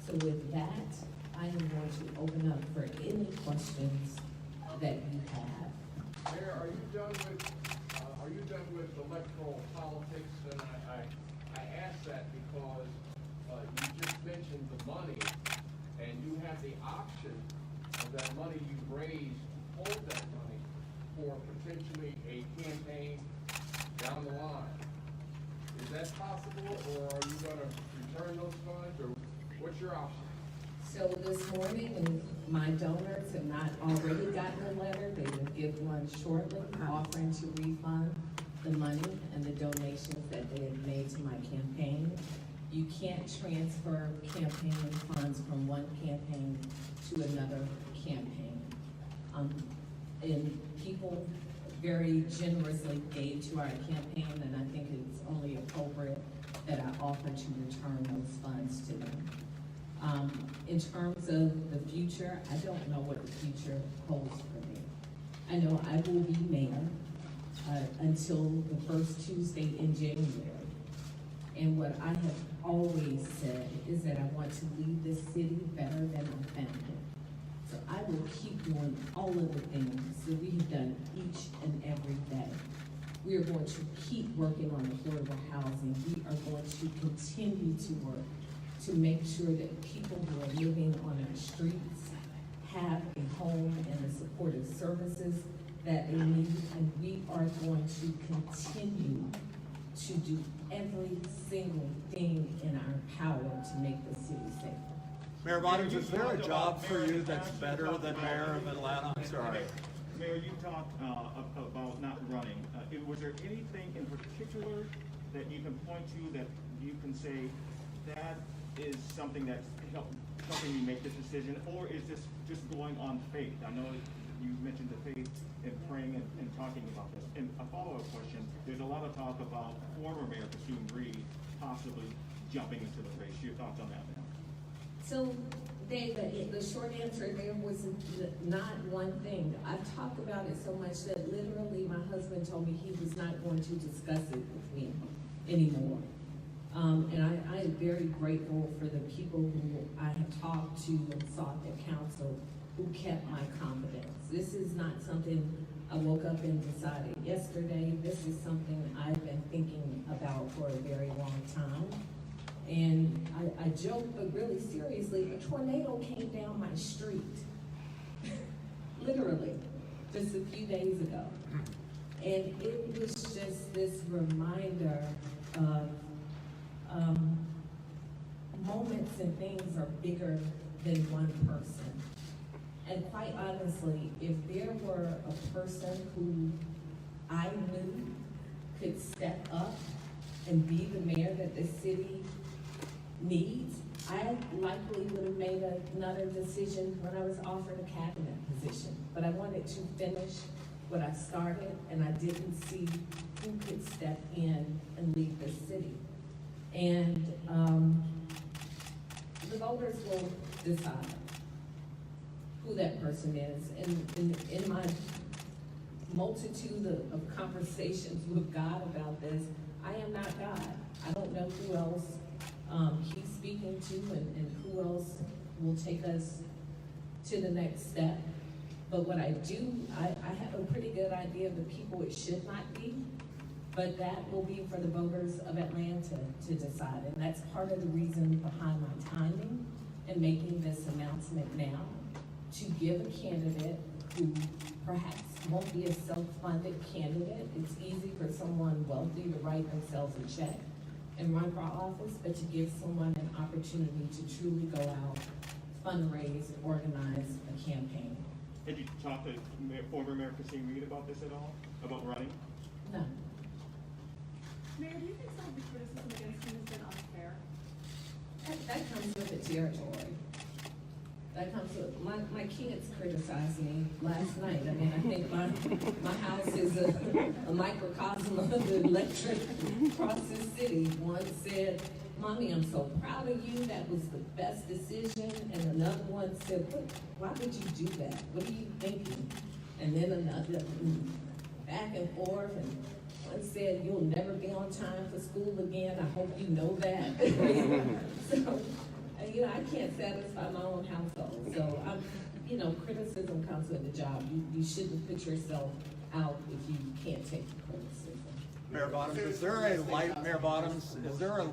So with that, I am going to open up for any questions that you have. Mayor, are you done with electoral politics? And I ask that because you just mentioned the money, and you have the option of that money you've raised to hold that money for potentially a campaign down the line. Is that possible, or are you going to return those funds, or what's your option? So this morning, if my donors have not already gotten a letter, they will give one shortly offering to refund the money and the donations that they have made to my campaign. You can't transfer campaign funds from one campaign to another campaign. And people very generously gave to our campaign, and I think it's only appropriate that I offer to return those funds to them. In terms of the future, I don't know what the future holds for me. I know I will be mayor until the first Tuesday in January. And what I have always said is that I want to leave this city better than I found it. So I will keep doing all of the things that we have done each and every day. We are going to keep working on affordable housing. We are going to continue to work to make sure that people who are living on our streets have a home and the supportive services that they need. And we are going to continue to do every single thing in our power to make the city safer. Mayor Bottoms, is there a job for you that's better than mayor of Atlanta? I'm sorry. Mayor, you talked about not running. Was there anything in particular that you can point to that you can say that is something that's helping you make this decision, or is this just going on faith? I know you mentioned the faith in praying and talking about this. And a follow-up question, there's a lot of talk about former Mayor Kasim Reed possibly jumping into the race. Your thoughts on that now? So, Dave, the short answer there was not one thing. I've talked about it so much that literally my husband told me he was not going to discuss it with me anymore. And I am very grateful for the people who I have talked to and sought their counsel who kept my confidence. This is not something I woke up and decided yesterday. This is something I've been thinking about for a very long time. And I joke, but really seriously, a tornado came down my street, literally, just a few days ago. And it was just this reminder of moments and things are bigger than one person. And quite honestly, if there were a person who I knew could step up and be the mayor that this city needs, I likely would have made another decision when I was offered a cabinet position. But I wanted to finish what I started, and I didn't see who could step in and lead the city. And the voters will decide who that person is. And in my multitude of conversations with God about this, I am not God. I don't know who else he's speaking to and who else will take us to the next step. But what I do, I have a pretty good idea of the people it should not be, but that will be for the voters of Atlanta to decide. And that's part of the reason behind my timing and making this announcement now, to give a candidate who perhaps won't be a self-funded candidate. It's easy for someone wealthy to write themselves a check and run for office, but to give someone an opportunity to truly go out, fundraise, organize a campaign. Did you talk to former Mayor Kasim Reed about this at all? About running? No. Mayor, do you think some of the criticism against you has been unfair? That comes with the territory. That comes with, my kids criticized me last night. I mean, I think my house is a microcosm of the electric across this city. One said, "Mommy, I'm so proud of you. That was the best decision." And another one said, "Why would you do that? What are you thinking?" And then another, back and forth. And one said, "You'll never be on time for school again. I hope you know that." So, I can't satisfy my own household, so criticism comes with the job. You shouldn't put yourself out if you can't take the criticism. Mayor Bottoms, is there a light, Mayor Bottoms, is there a